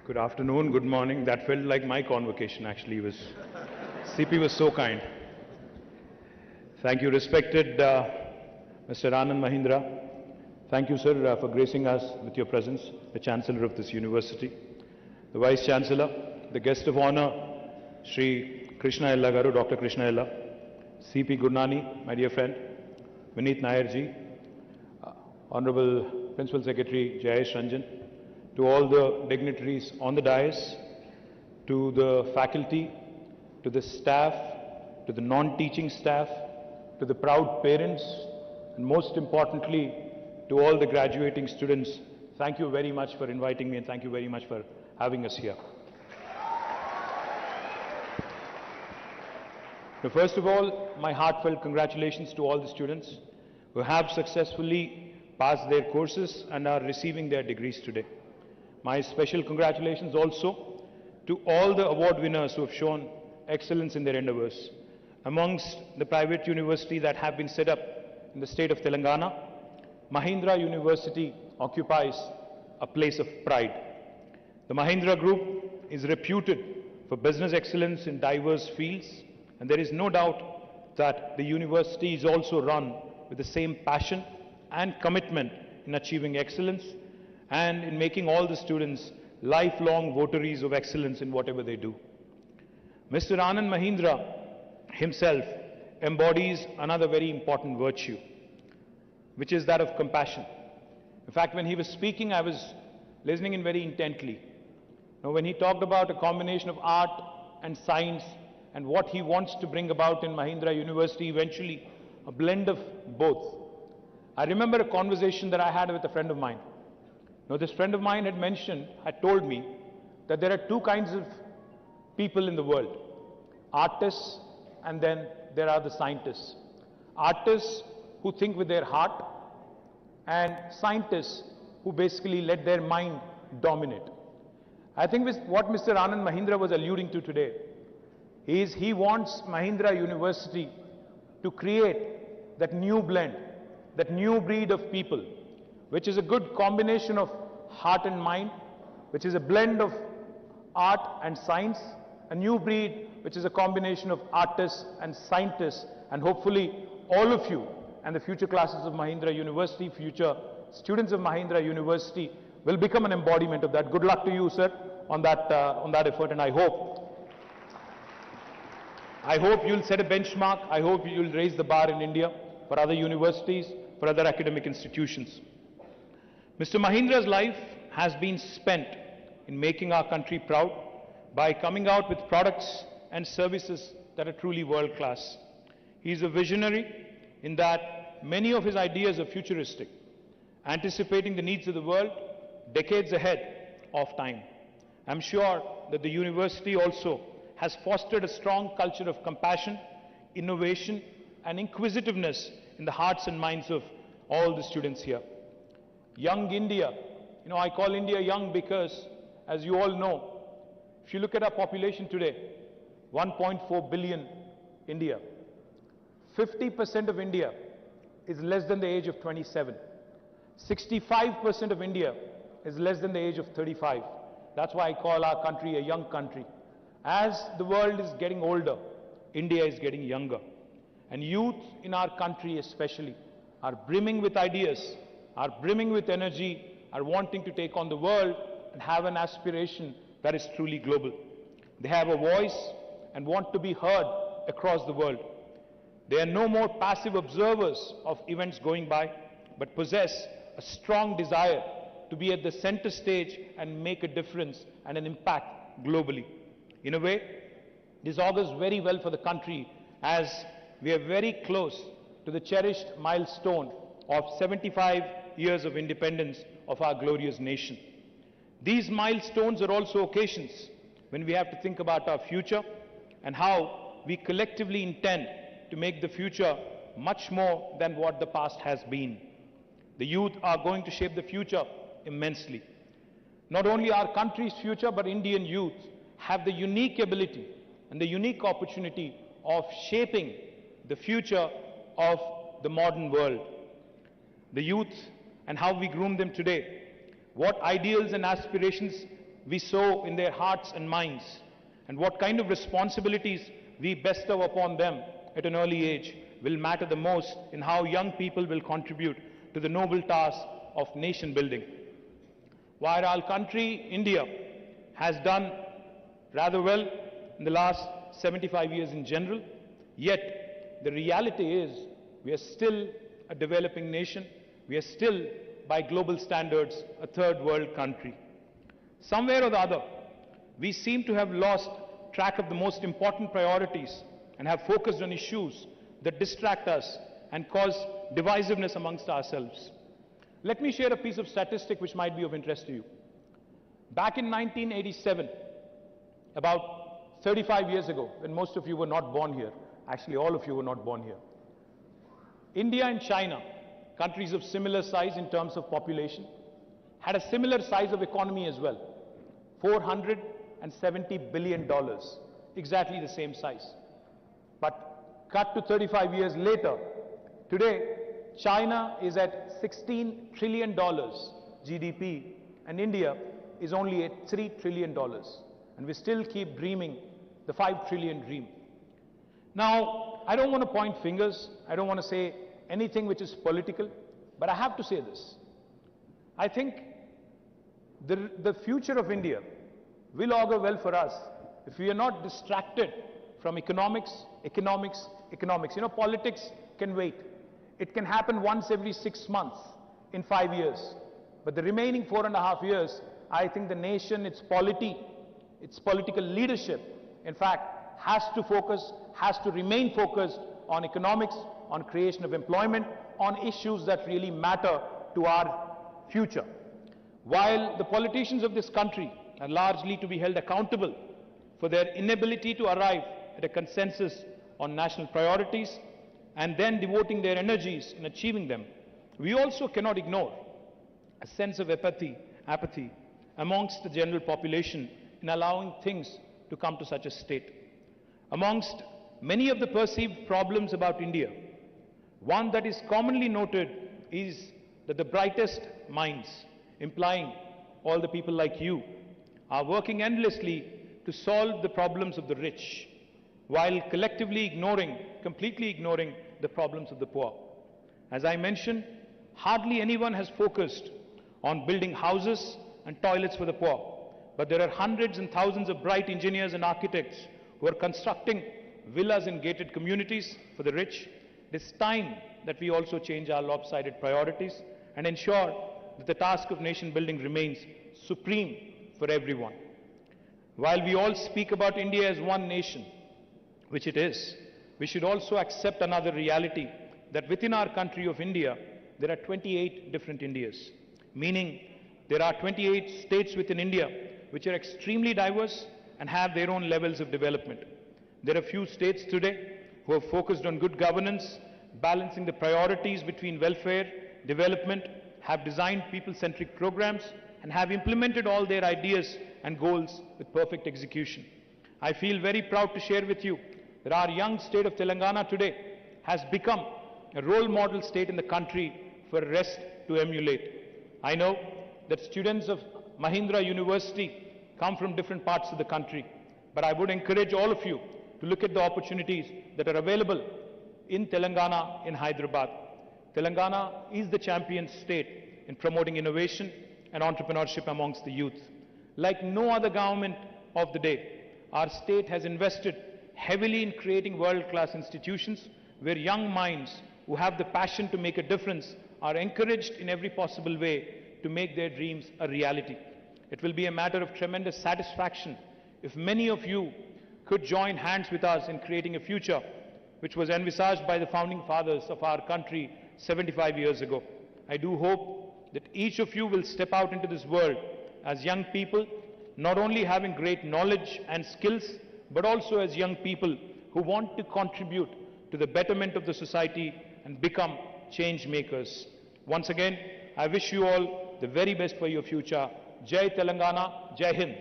Good afternoon, good morning. That felt like my convocation actually. CP was so kind. Thank you, respected Mr. Anand Mahindra. Thank you, sir, for gracing us with your presence, the Chancellor of this university, the Vice Chancellor, the guest of honor, Sri Krishna Ella Garu, Dr. Krishna Ella, CP Gurnani, my dear friend, Vineet Nair ji, Honorable Principal Secretary Jayesh Ranjan, to all the dignitaries on the dais, to the faculty, to the staff, to the non-teaching staff, to the proud parents, and most importantly, to all the graduating students, thank you very much for inviting me and thank you very much for having us here. Now, first of all, my heartfelt congratulations to all the students who have successfully passed their courses and are receiving their degrees today. My special congratulations also to all the award winners who have shown excellence in their endeavors. Amongst the private universities that have been set up in the state of Telangana, Mahindra University occupies a place of pride. The Mahindra Group is reputed for business excellence in diverse fields, and there is no doubt that the university is also run with the same passion and commitment in achieving excellence and in making all the students lifelong votaries of excellence in whatever they do. Mr. Anand Mahindra himself embodies another very important virtue, which is that of compassion. In fact, when he was speaking, I was listening in very intently. Now, when he talked about a combination of art and science and what he wants to bring about in Mahindra University, eventually a blend of both. I remember a conversation that I had with a friend of mine. Now, this friend of mine had told me that there are two kinds of people in the world, artists and then there are the scientists. Artists who think with their heart and scientists who basically let their mind dominate. I think what Mr. Anand Mahindra was alluding to today is he wants Mahindra University to create that new blend, that new breed of people, which is a good combination of heart and mind, which is a blend of art and science, a new breed which is a combination of artists and scientists, and hopefully all of you and the future classes of Mahindra University, future students of Mahindra University will become an embodiment of that. Good luck to you, sir, on that effort, and I hope you'll set a benchmark. I hope you'll raise the bar in India for other universities, for other academic institutions. Mr. Mahindra's life has been spent in making our country proud by coming out with products and services that are truly world-class. He is a visionary in that many of his ideas are futuristic, anticipating the needs of the world decades ahead of time. I'm sure that the university also has fostered a strong culture of compassion, innovation, and inquisitiveness in the hearts and minds of all the students here. Young India, I call India young because, as you all know, if you look at our population today, 1.4 billion India, 50% of India is less than the age of 27. 65% of India is less than the age of 35. That's why I call our country a young country. As the world is getting older, India is getting younger. And youth in our country especially are brimming with ideas, are brimming with energy, are wanting to take on the world and have an aspiration that is truly global. They have a voice and want to be heard across the world. They are no more passive observers of events going by, but possess a strong desire to be at the center stage and make a difference and an impact globally. In a way, this augurs very well for the country as we are very close to the cherished milestone of 75 years of independence of our glorious nation. These milestones are also occasions when we have to think about our future and how we collectively intend to make the future much more than what the past has been. The youth are going to shape the future immensely. Not only our country's future, but Indian youth have the unique ability and the unique opportunity of shaping the future of the modern world. The youth and how we groom them today, what ideals and aspirations we sow in their hearts and minds, and what kind of responsibilities we bestow upon them at an early age will matter the most in how young people will contribute to the noble task of nation building. While our country, India, has done rather well in the last 75 years in general, yet the reality is we are still a developing nation. We are still, by global standards, a third world country. Somewhere or the other, we seem to have lost track of the most important priorities and have focused on issues that distract us and cause divisiveness amongst ourselves. Let me share a piece of statistic which might be of interest to you. Back in 1987, about 35 years ago, when most of you were not born here, actually all of you were not born here, India and China, countries of similar size in terms of population, had a similar size of economy as well, $470 billion, exactly the same size. But cut to 35 years later, today China is at $16 trillion GDP and India is only at $3 trillion. And we still keep dreaming the 5 trillion dream. Now, I don't want to point fingers. I don't want to say anything which is political, but I have to say this. I think the future of India will augur well for us if we are not distracted from economics. You know, politics can wait. It can happen once every 6 months in 5 years. But the remaining 4.5 years, I think the nation, its polity, its political leadership, in fact, has to focus, has to remain focused on economics, on creation of employment, on issues that really matter to our future. While the politicians of this country are largely to be held accountable for their inability to arrive at a consensus on national priorities and then devoting their energies in achieving them, we also cannot ignore a sense of apathy amongst the general population in allowing things to come to such a state. Amongst many of the perceived problems about India, one that is commonly noted is that the brightest minds, implying all the people like you, are working endlessly to solve the problems of the rich, while collectively completely ignoring the problems of the poor. As I mentioned, hardly anyone has focused on building houses and toilets for the poor. But there are hundreds and thousands of bright engineers and architects who are constructing villas in gated communities for the rich. It is time that we also change our lopsided priorities and ensure that the task of nation building remains supreme for everyone. While we all speak about India as one nation, which it is, we should also accept another reality, that within our country of India, there are 28 different Indias, meaning there are 28 states within India which are extremely diverse and have their own levels of development. There are few states today who have focused on good governance, balancing the priorities between welfare, development, have designed people-centric programs, and have implemented all their ideas and goals with perfect execution. I feel very proud to share with you that our young state of Telangana today has become a role model state in the country for the rest to emulate. I know that students of Mahindra University come from different parts of the country, but I would encourage all of you to look at the opportunities that are available in Telangana, in Hyderabad. Telangana is the champion state in promoting innovation and entrepreneurship amongst the youth. Like no other government of the day, our state has invested heavily in creating world-class institutions where young minds who have the passion to make a difference are encouraged in every possible way to make their dreams a reality. It will be a matter of tremendous satisfaction if many of you could join hands with us in creating a future which was envisaged by the founding fathers of our country 75 years ago. I do hope that each of you will step out into this world as young people, not only having great knowledge and skills, but also as young people who want to contribute to the betterment of the society and become change makers. Once again, I wish you all the very best for your future. Jai Telangana, Jai Hind.